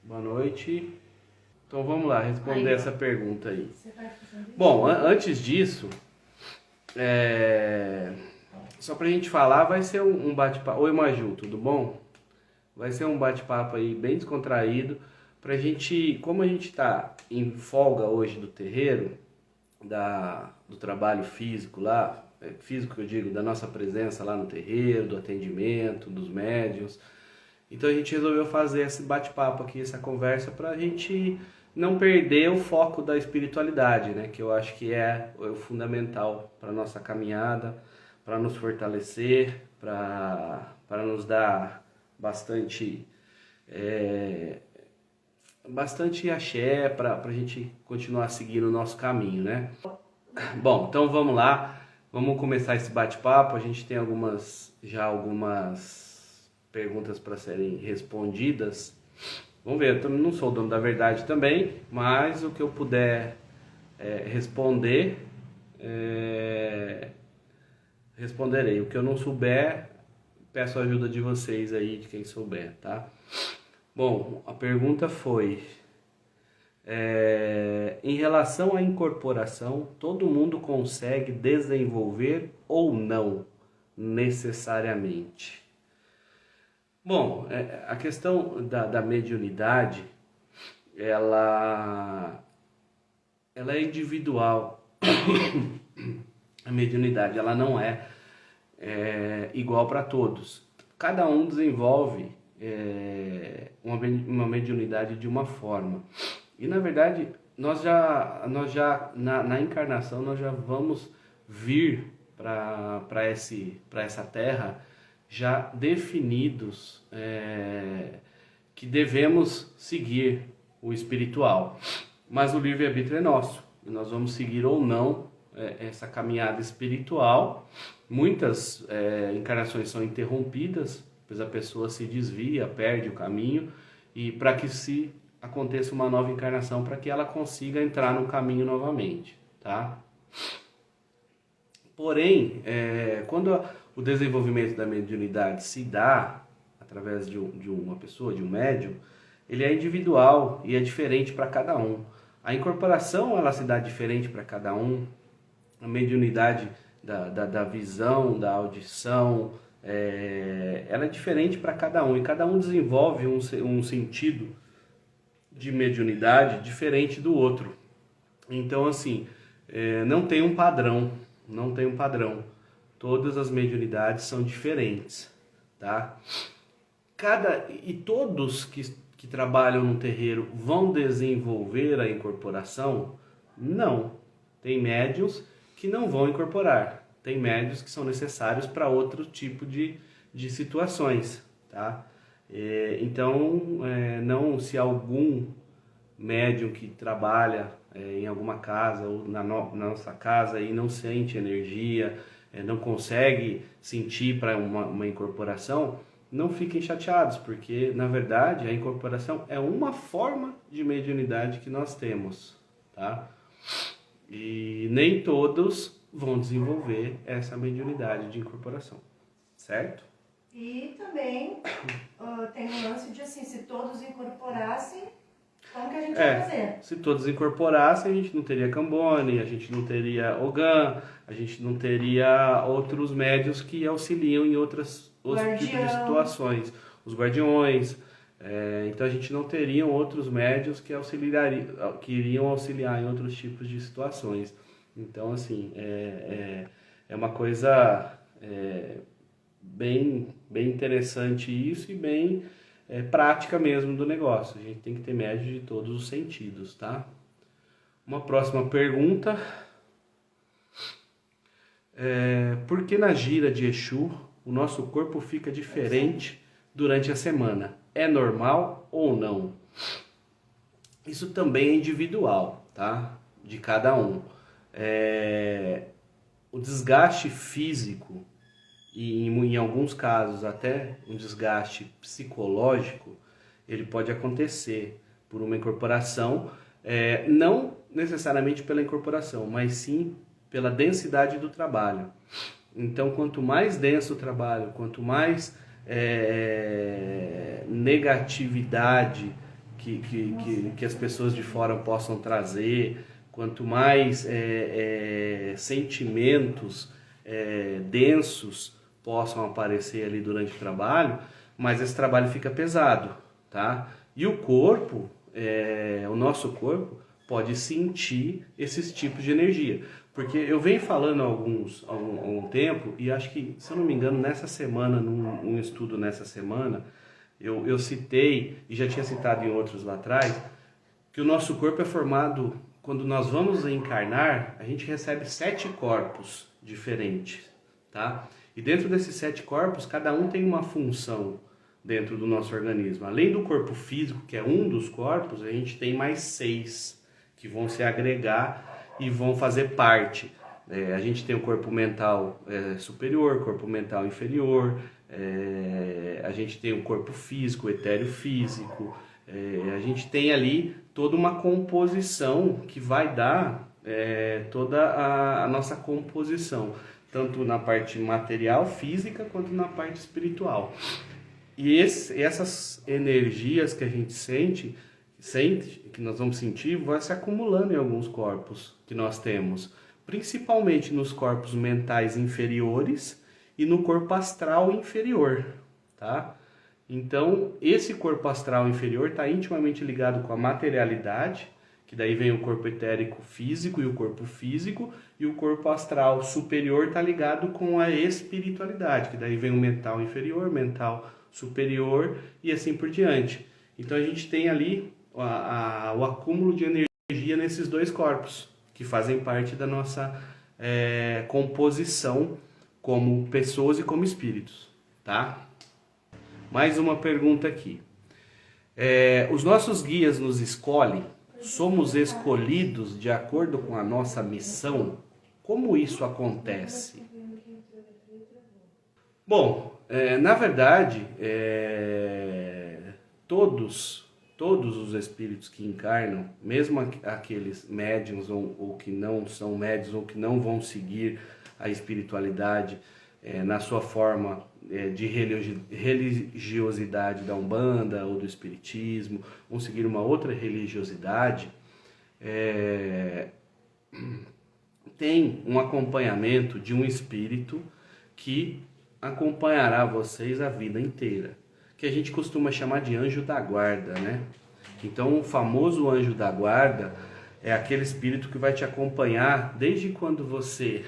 Boa noite. Então vamos lá, responder essa pergunta aí. Você vai fazendo isso? Bom, antes disso, só pra gente falar, vai ser um bate-papo. Oi, Maju, tudo bom? Vai ser um bate-papo aí bem descontraído pra gente, como a gente tá em folga hoje do terreiro, do trabalho físico lá, físico que eu digo, da nossa presença lá no terreiro, do atendimento, dos médiuns. Então a gente resolveu fazer esse bate-papo aqui, essa conversa, para a gente não perder o foco da espiritualidade, né? Que eu acho que é o fundamental para a nossa caminhada, para nos fortalecer, para nos dar bastante axé, para a gente continuar seguindo o nosso caminho, né? Bom, então vamos lá, vamos começar esse bate-papo. A gente tem algumas perguntas para serem respondidas. Vamos ver, eu também não sou o dono da verdade também, mas o que eu puder responder, responderei. O que eu não souber, peço a ajuda de vocês aí, de quem souber, tá? Bom, a pergunta foi... em relação à incorporação, todo mundo consegue desenvolver ou não necessariamente? Bom, a questão da mediunidade, ela é individual. A mediunidade, ela não é igual para todos. Cada um desenvolve uma mediunidade de uma forma. E na verdade, nós já na encarnação, nós já vamos vir para essa terra já definidos que devemos seguir o espiritual. Mas o livre-arbítrio é nosso. E nós vamos seguir ou não essa caminhada espiritual. Muitas encarnações são interrompidas, pois a pessoa se desvia, perde o caminho, e para que se aconteça uma nova encarnação, para que ela consiga entrar no caminho novamente, tá? Porém, quando o desenvolvimento da mediunidade se dá através de uma pessoa, de um médium, ele é individual e é diferente para cada um. A incorporação, ela se dá diferente para cada um. A mediunidade da visão, da audição, ela é diferente para cada um. E cada um desenvolve um sentido de mediunidade diferente do outro. Então, assim, não tem um padrão. Não tem um padrão. Todas as mediunidades são diferentes, tá? Todos que trabalham no terreiro vão desenvolver a incorporação? Não. Tem médiuns que não vão incorporar. Tem médiuns que são necessários para outro tipo de situações, tá? Então, não se algum médium que trabalha em alguma casa ou na nossa casa e não sente energia, não consegue sentir para uma incorporação, não fiquem chateados, porque na verdade a incorporação é uma forma de mediunidade que nós temos, tá? E nem todos vão desenvolver essa mediunidade de incorporação, certo? E também tem o lance de assim, se todos incorporassem, como que a gente vai fazer? Se todos incorporassem, a gente não teria Cambone, a gente não teria Ogã, a gente não teria outros médios que auxiliam em outros tipos de situações. Os guardiões. Então a gente não teria outros médios que iriam auxiliar em outros tipos de situações. Então, assim, é uma coisa bem interessante isso e bem prática mesmo do negócio. A gente tem que ter médios de todos os sentidos, tá? Uma próxima pergunta. Por que na gira de Exu o nosso corpo fica diferente durante a semana? É normal ou não? Isso também é individual, tá? De cada um. O desgaste físico e em alguns casos até um desgaste psicológico, ele pode acontecer por uma incorporação, não necessariamente pela incorporação, mas sim pela densidade do trabalho. Então, quanto mais denso o trabalho, quanto mais negatividade que as pessoas de fora possam trazer, quanto mais sentimentos densos possam aparecer ali durante o trabalho, mais esse trabalho fica pesado, tá? E o corpo, o nosso corpo, pode sentir esses tipos de energia. Porque eu venho falando há algum tempo, e acho que, se eu não me engano, nessa semana, num estudo nessa semana, eu citei, e já tinha citado em outros lá atrás, que o nosso corpo é formado, quando nós vamos encarnar, a gente recebe 7 corpos diferentes, tá? E dentro desses 7 corpos, cada um tem uma função dentro do nosso organismo. Além do corpo físico, que é um dos corpos, a gente tem mais 6 que vão se agregar e vão fazer parte. A gente tem o corpo mental superior, corpo mental inferior, a gente tem o corpo físico, o etéreo físico, a gente tem ali toda uma composição que vai dar toda a nossa composição, tanto na parte material, física, quanto na parte espiritual. E essas energias que a gente sente, que nós vamos sentir, vai se acumulando em alguns corpos que nós temos, principalmente nos corpos mentais inferiores e no corpo astral inferior, tá? Então, esse corpo astral inferior está intimamente ligado com a materialidade, que daí vem o corpo etérico físico e o corpo físico, e o corpo astral superior está ligado com a espiritualidade, que daí vem o mental inferior, mental superior e assim por diante. Então a gente tem ali o acúmulo de energia nesses 2 corpos, que fazem parte da nossa composição como pessoas e como espíritos, tá? Mais uma pergunta aqui. Os nossos guias nos escolhem? Somos escolhidos de acordo com a nossa missão? Como isso acontece? Bom, na verdade, todos os espíritos que encarnam, mesmo aqueles médiuns ou que não são médiuns ou que não vão seguir a espiritualidade na sua forma de religiosidade da Umbanda ou do Espiritismo, vão seguir uma outra religiosidade, tem um acompanhamento de um espírito que acompanhará vocês a vida inteira, que a gente costuma chamar de anjo da guarda, né? Então, o famoso anjo da guarda é aquele espírito que vai te acompanhar desde quando você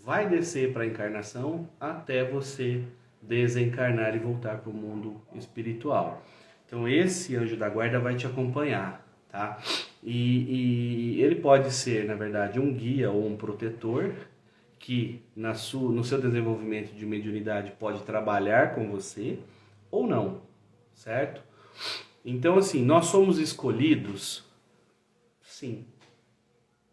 vai descer para a encarnação até você desencarnar e voltar para o mundo espiritual. Então, esse anjo da guarda vai te acompanhar, tá? E ele pode ser, na verdade, um guia ou um protetor que no seu desenvolvimento de mediunidade pode trabalhar com você ou não, certo? Então, assim, nós somos escolhidos? Sim.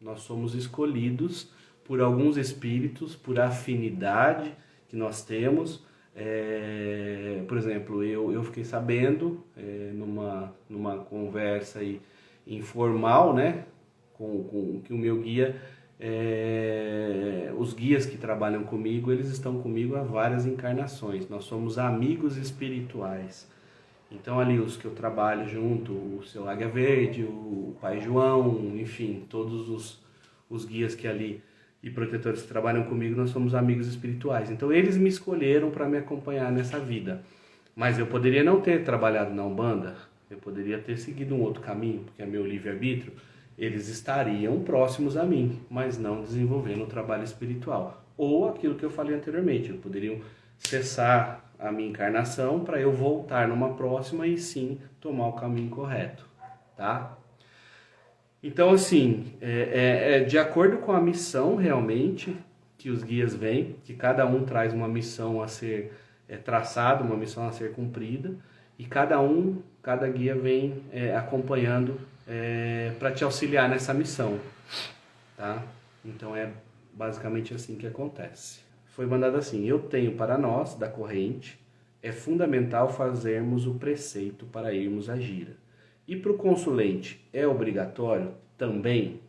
Nós somos escolhidos por alguns espíritos, por afinidade que nós temos. Por exemplo, eu fiquei sabendo, numa conversa aí informal, né, com que o meu guia, os guias que trabalham comigo, eles estão comigo há várias encarnações. Nós somos amigos espirituais. Então ali os que eu trabalho junto, o seu Águia Verde, o Pai João, enfim, todos os guias que ali e protetores que trabalham comigo, nós somos amigos espirituais. Então eles me escolheram para me acompanhar nessa vida. Mas eu poderia não ter trabalhado na Umbanda, eu poderia ter seguido um outro caminho, porque é meu livre-arbítrio. Eles estariam próximos a mim, mas não desenvolvendo o trabalho espiritual. Ou aquilo que eu falei anteriormente, eles poderiam cessar a minha encarnação para eu voltar numa próxima e sim tomar o caminho correto, tá? Então, assim, de acordo com a missão realmente que os guias vêm, que cada um traz uma missão a ser traçada, uma missão a ser cumprida, e cada guia vem acompanhando para te auxiliar nessa missão, tá? Então é basicamente assim que acontece. Foi mandado assim: eu tenho para nós, da corrente, é fundamental fazermos o preceito para irmos à gira. E para o consulente, é obrigatório também?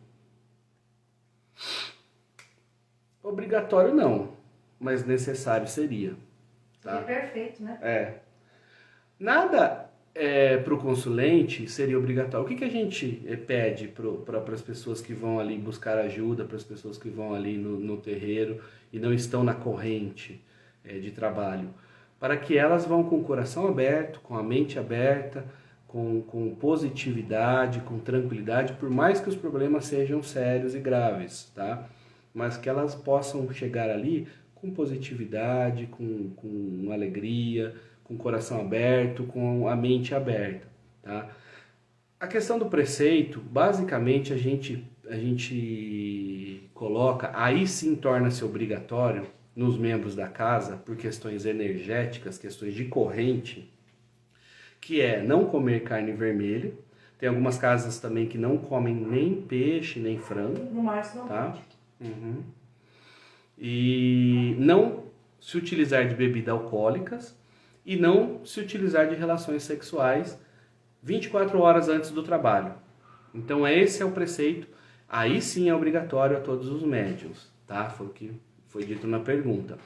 Obrigatório não, mas necessário seria. Tá? É perfeito, né? Nada para o consulente seria obrigatório. O que a gente pede para as pessoas que vão ali buscar ajuda, para as pessoas que vão ali no terreiro e não estão na corrente de trabalho? Para que elas vão com o coração aberto, com a mente aberta, com positividade, com tranquilidade, por mais que os problemas sejam sérios e graves, tá? Mas que elas possam chegar ali com positividade, com alegria, com o coração aberto, com a mente aberta, tá? A questão do preceito, basicamente a gente coloca, aí sim torna-se obrigatório nos membros da casa, por questões energéticas, questões de corrente, que é não comer carne vermelha. Tem algumas casas também que não comem nem peixe, nem frango. No Márcio não tá? pode. Uhum. E não se utilizar de bebidas alcoólicas e não se utilizar de relações sexuais 24 horas antes do trabalho. Então esse é o preceito, aí sim é obrigatório a todos os médiuns, tá? Foi o que foi dito na pergunta.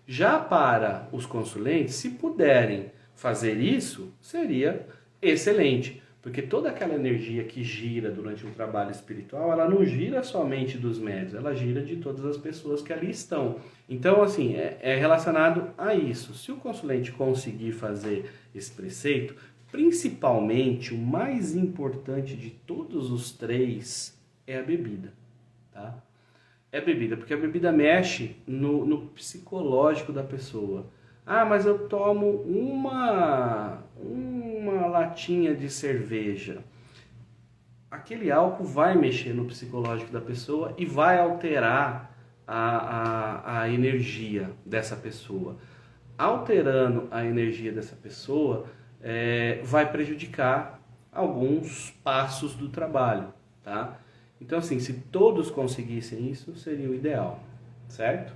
Já para os consulentes, se puderem fazer isso, seria excelente, porque toda aquela energia que gira durante um trabalho espiritual, ela não gira somente dos médiuns, ela gira de todas as pessoas que ali estão. Então, assim, é relacionado a isso. Se o consulente conseguir fazer esse preceito, principalmente o mais importante de todos os três é a bebida, tá? É bebida, porque a bebida mexe no psicológico da pessoa. Ah, mas eu tomo uma latinha de cerveja. Aquele álcool vai mexer no psicológico da pessoa e vai alterar a energia dessa pessoa. Alterando a energia dessa pessoa, vai prejudicar alguns passos do trabalho, tá? Então, assim, se todos conseguissem isso, seria o ideal, certo?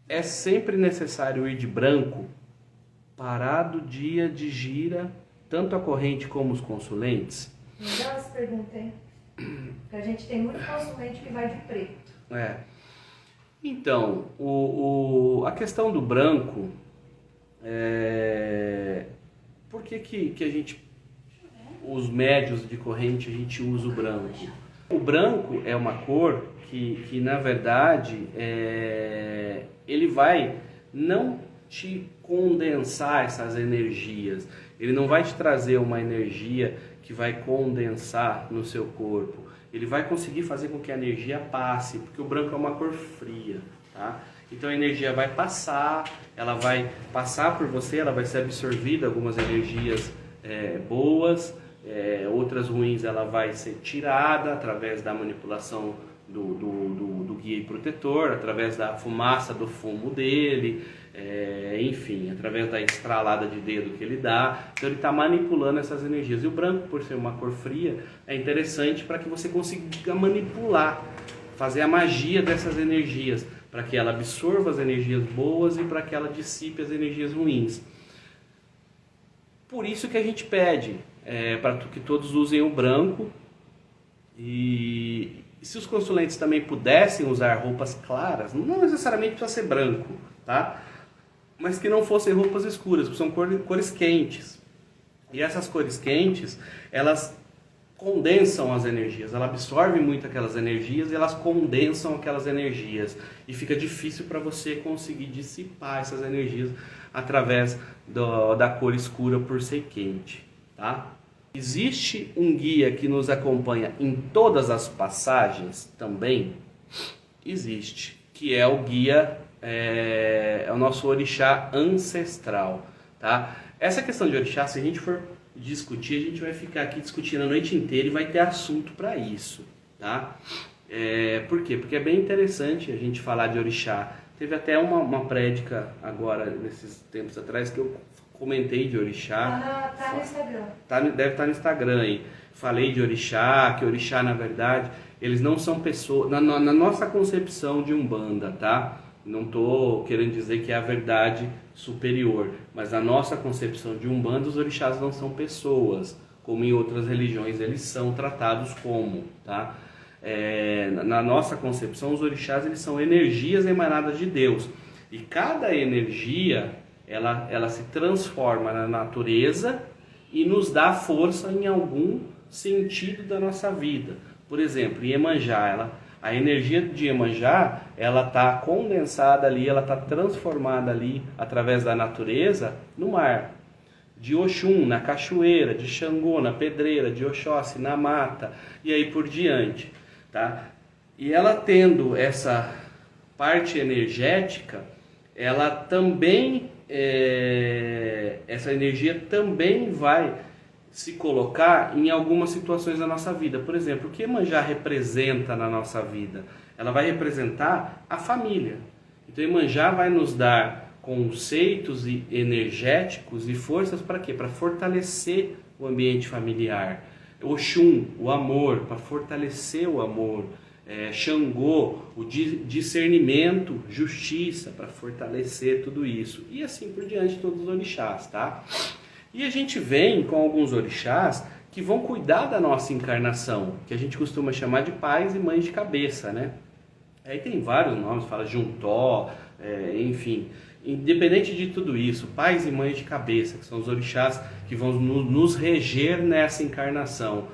É sempre necessário ir de branco, parado o dia de gira, tanto a corrente como os consulentes? Legal essa pergunta, hein? Porque a gente tem muito consulente que vai de preto. Então, a questão do branco, por que a gente, os médios de corrente, a gente usa o branco? O branco é uma cor que na verdade, ele vai não te condensar essas energias, ele não vai te trazer uma energia que vai condensar no seu corpo, ele vai conseguir fazer com que a energia passe, porque o branco é uma cor fria, tá? Então a energia vai passar, ela vai passar por você, ela vai ser absorvida, algumas energias boas, outras ruins ela vai ser tirada através da manipulação do guia e protetor, através da fumaça do fumo dele, enfim, através da estralada de dedo que ele dá. Então ele está manipulando essas energias. E o branco, por ser uma cor fria, é interessante para que você consiga manipular, fazer a magia dessas energias, para que ela absorva as energias boas e para que ela dissipe as energias ruins. Por isso que a gente pede para que todos usem o branco. E se os consulentes também pudessem usar roupas claras, não necessariamente precisa ser branco, tá? Mas que não fossem roupas escuras, porque são cores quentes. E essas cores quentes, elas condensam as energias, elas absorvem muito aquelas energias e elas condensam aquelas energias. E fica difícil para você conseguir dissipar essas energias através da cor escura por ser quente, tá? Existe um guia que nos acompanha em todas as passagens também? Existe, que é o guia, é o nosso orixá ancestral, tá? Essa questão de orixá, se a gente for discutir, a gente vai ficar aqui discutindo a noite inteira e vai ter assunto para isso, tá? Por quê? Porque é bem interessante a gente falar de orixá. Teve até uma prédica agora, nesses tempos atrás, que eu comentei de orixá. Tá no Instagram. Deve estar no Instagram aí. Falei de orixá, que orixá, na verdade, eles não são pessoas... Na nossa concepção de Umbanda, tá? Não estou querendo dizer que é a verdade superior, mas na nossa concepção de Umbanda, os orixás não são pessoas, como em outras religiões eles são tratados como, tá? Na nossa concepção, os orixás eles são energias emanadas de Deus. E cada energia, ela se transforma na natureza e nos dá força em algum sentido da nossa vida. Por exemplo, Iemanjá, a energia de Iemanjá, ela está condensada ali, ela está transformada ali através da natureza no mar. De Oxum, na cachoeira, de Xangô, na pedreira, de Oxóssi, na mata, e aí por diante, tá? E ela tendo essa parte energética, ela também, essa energia também vai se colocar em algumas situações da nossa vida. Por exemplo, o que Iemanjá representa na nossa vida? Ela vai representar a família. Então Iemanjá vai nos dar conceitos energéticos e forças para quê? Para fortalecer o ambiente familiar. Oxum, o amor, para fortalecer o amor. Xangô, o discernimento, justiça, para fortalecer tudo isso. E assim por diante, todos os orixás, tá? E a gente vem com alguns orixás que vão cuidar da nossa encarnação, que a gente costuma chamar de pais e mães de cabeça, né? Aí tem vários nomes, fala Juntó, enfim. Independente de tudo isso, pais e mães de cabeça, que são os orixás que vão nos reger nessa encarnação.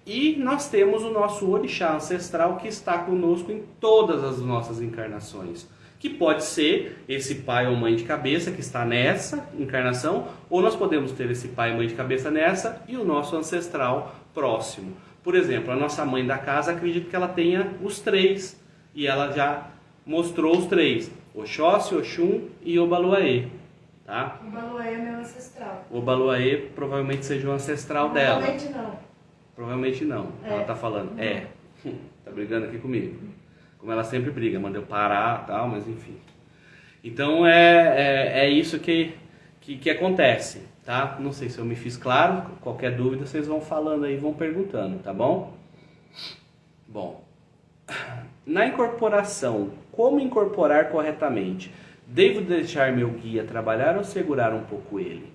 E nós temos o nosso orixá ancestral que está conosco em todas as nossas encarnações. Que pode ser esse pai ou mãe de cabeça que está nessa encarnação, ou nós podemos ter esse pai e mãe de cabeça nessa e o nosso ancestral próximo. Por exemplo, a nossa mãe da casa, acredito que ela tenha os 3, e ela já mostrou os 3, Oxóssi, Oxum e Obaluaê. Tá? Obaluaê é meu ancestral. Obaluaê provavelmente seja o ancestral dela. Provavelmente não. Provavelmente não, ela tá falando. Tá brigando aqui comigo. Como ela sempre briga, manda eu parar e tal, mas enfim. Então é isso que acontece, tá? Não sei se eu me fiz claro, qualquer dúvida vocês vão falando aí, vão perguntando, tá bom? Bom, na incorporação, como incorporar corretamente? Devo deixar meu guia trabalhar ou segurar um pouco ele?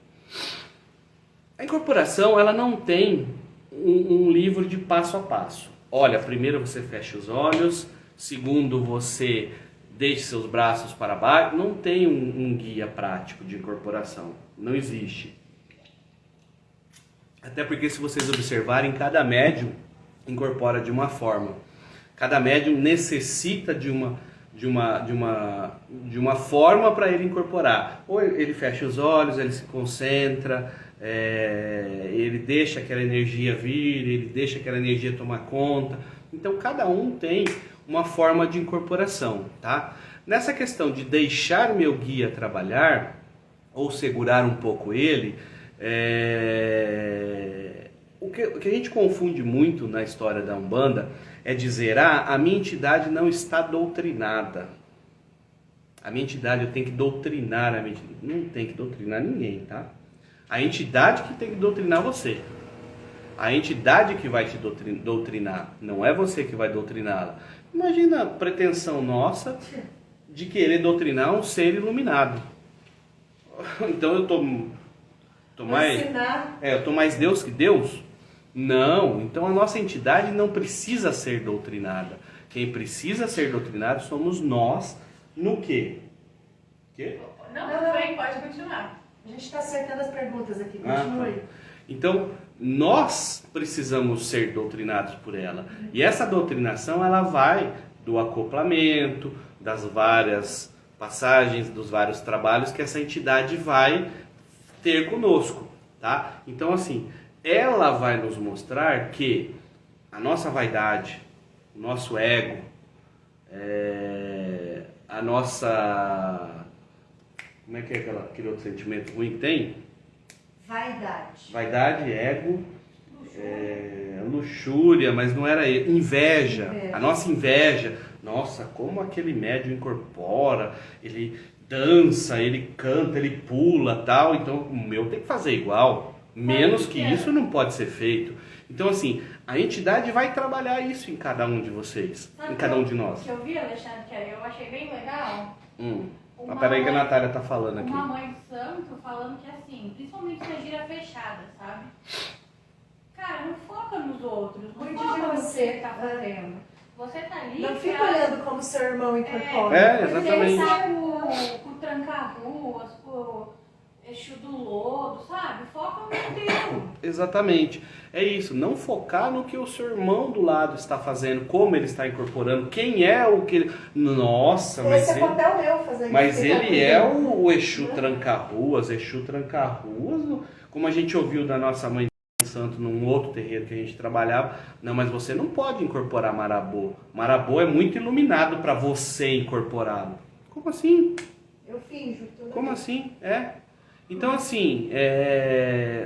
A incorporação, ela não tem um livro de passo a passo. Olha, primeiro você fecha os olhos, segundo você deixe seus braços para baixo. Não tem um guia prático de incorporação, não existe. Até porque se vocês observarem, cada médium incorpora de uma forma. Cada médium necessita de uma forma para ele incorporar. Ou ele fecha os olhos, ele se concentra, ele deixa aquela energia vir, ele deixa aquela energia tomar conta. Então cada um tem uma forma de incorporação, tá? Nessa questão de deixar meu guia trabalhar ou segurar um pouco ele, o que a gente confunde muito na história da Umbanda é dizer, a minha entidade não está doutrinada. A minha entidade, eu tenho que doutrinar a minha entidade. Não tem que doutrinar ninguém, tá? A entidade que tem que doutrinar você. A entidade que vai te doutrinar, não é você que vai doutriná-la. Imagina a pretensão nossa de querer doutrinar um ser iluminado. Então eu tô mais Deus que Deus? Não, então a nossa entidade não precisa ser doutrinada. Quem precisa ser doutrinado somos nós no quê? Quê? Não, bem, pode continuar. A gente está acertando as perguntas aqui, continue. Tá. Então, nós precisamos ser doutrinados por ela. E essa doutrinação, ela vai do acoplamento, das várias passagens, dos vários trabalhos que essa entidade vai ter conosco, tá? Então, assim, ela vai nos mostrar que a nossa vaidade, o nosso ego, a nossa... Como é que é aquele outro sentimento ruim que tem? Vaidade. Vaidade, ego, luxúria, mas não era inveja. A nossa inveja. Nossa, como aquele médium incorpora, ele dança, ele canta, ele pula, tal. Então o meu tem que fazer igual. Menos que isso não pode ser feito. Então assim, a entidade vai trabalhar isso em cada um de vocês, em cada um de nós. Que eu vi, Alexandre, que eu achei bem legal. Mas peraí que a Natália tá falando aqui. Uma mãe de santo falando que assim, principalmente se a gira fechada, sabe? Cara, não foca nos outros, não Cuide foca de no que você. você tá fazendo. Você tá ali. Não fica olhando como seu irmão incorpora. Exatamente. Você tá com tranca-ruas, Exu do lodo, sabe? Foca no teu. Exatamente. É isso, não focar no que o seu irmão do lado está fazendo, como ele está incorporando, quem é o que ele... Nossa, mas Esse é papel meu fazer isso. mas ele é o Exu Tranca-Ruas, Exu Tranca-Ruas, como a gente ouviu da nossa mãe santo num outro terreiro que a gente trabalhava. Não, mas você não pode incorporar Marabô. Marabô é muito iluminado para você incorporá-lo. Como assim? Eu finjo. Como assim? Então, assim,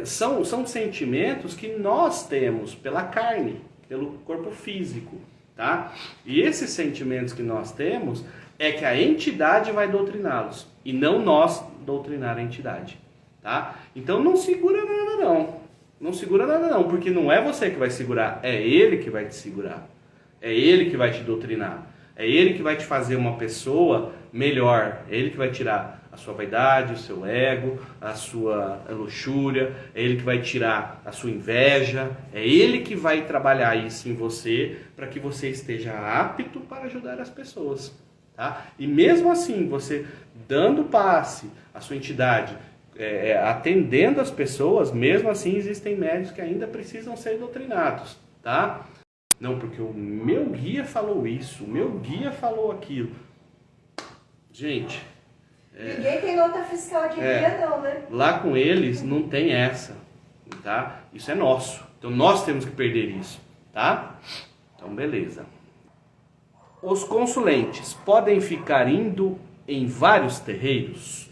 são sentimentos que nós temos pela carne, pelo corpo físico, tá? E esses sentimentos que nós temos é que a entidade vai doutriná-los e não nós doutrinar a entidade, tá? Então não segura nada não. Não segura nada não, porque não é você que vai segurar, é ele que vai te segurar. É ele que vai te doutrinar. É ele que vai te fazer uma pessoa melhor. É ele que vai tirar a sua vaidade, o seu ego, a sua luxúria. É ele que vai tirar a sua inveja. É ele que vai trabalhar isso em você para que você esteja apto para ajudar as pessoas. Tá? E mesmo assim, você dando passe à sua entidade, atendendo as pessoas, mesmo assim existem médios que ainda precisam ser doutrinados, tá? Não, porque o meu guia falou isso, o meu guia falou aquilo. Gente... Ninguém tem nota fiscal de guia não, né? Lá com eles não tem essa, tá? Isso é nosso, então nós temos que perder isso, tá? Então beleza. Os consulentes podem ficar indo em vários terreiros?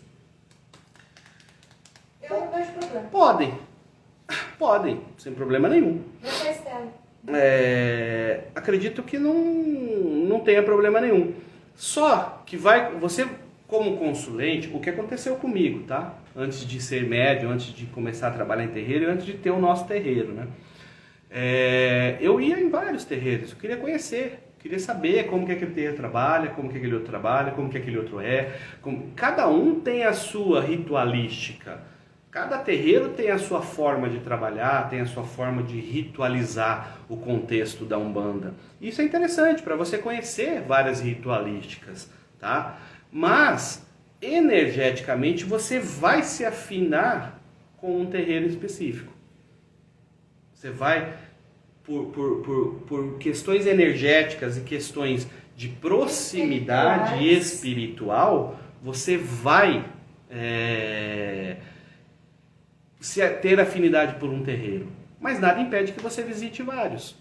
Eu não vejo problema. Podem, sem problema nenhum. Não faz tela. Acredito que não tenha problema nenhum. Só que você como consulente, o que aconteceu comigo, tá? Antes de ser médium, antes de começar a trabalhar em terreiro, antes de ter o nosso terreiro, né? Eu ia em vários terreiros, eu queria conhecer, queria saber como que aquele terreiro trabalha, como que aquele outro trabalha, como que aquele outro é. Cada um tem a sua ritualística. Cada terreiro tem a sua forma de trabalhar, tem a sua forma de ritualizar o contexto da Umbanda. Isso é interessante para você conhecer várias ritualísticas, tá? Mas, energeticamente, você vai se afinar com um terreiro específico. Você vai, por questões energéticas e questões de proximidade espiritual, você vai... ter afinidade por um terreiro, mas nada impede que você visite vários.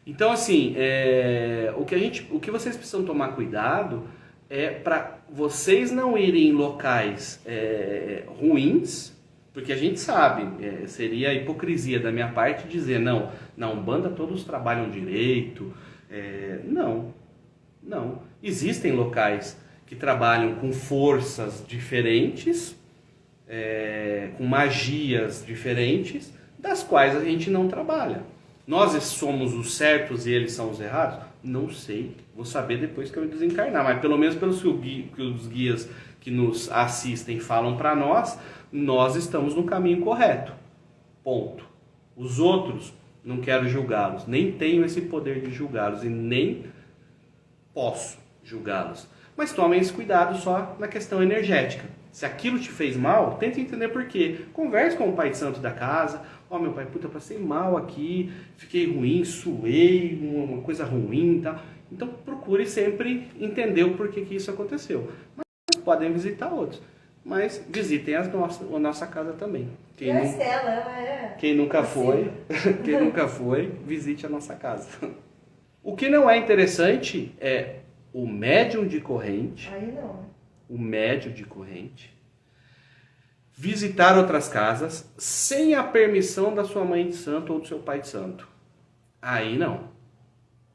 Então, assim, o que vocês precisam tomar cuidado é para vocês não irem em locais ruins, porque a gente sabe, seria hipocrisia da minha parte dizer, não, na Umbanda todos trabalham direito. Não. Existem locais que trabalham com forças diferentes, com magias diferentes, das quais a gente não trabalha. Nós somos os certos e eles são os errados? Não sei, vou saber depois que eu desencarnar, mas pelo menos pelos que os guias que nos assistem falam para nós estamos no caminho correto. Ponto. Os outros, não quero julgá-los, nem tenho esse poder de julgá-los e nem posso julgá-los. Mas tomem esse cuidado só na questão energética. Se aquilo te fez mal, tente entender por quê. Converse com o pai de santo da casa. Meu pai, passei mal aqui, fiquei ruim, suei, uma coisa ruim e tal. Então procure sempre entender o porquê que isso aconteceu. Mas podem visitar outros. Mas visitem a nossa casa também. Quem nunca foi, visite a nossa casa. O que não é interessante é o médium de corrente. Aí não. O médium de corrente visitar outras casas sem a permissão da sua mãe de santo ou do seu pai de santo. Aí não.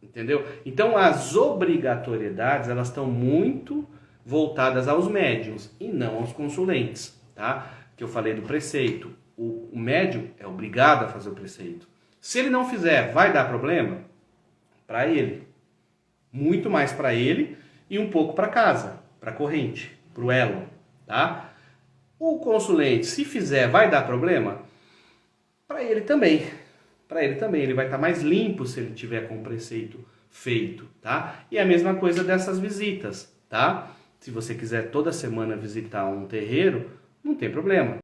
Entendeu? Então as obrigatoriedades, elas estão muito voltadas aos médiuns e não aos consulentes, tá? Que eu falei do preceito. O médium é obrigado a fazer o preceito. Se ele não fizer, vai dar problema? Para ele. Muito mais para ele e um pouco para casa, para a corrente, para o elo, tá? O consulente, se fizer, vai dar problema? Para ele também. Ele vai estar mais limpo se ele tiver com o preceito feito, tá? E a mesma coisa dessas visitas, tá? Se você quiser toda semana visitar um terreiro, não tem problema.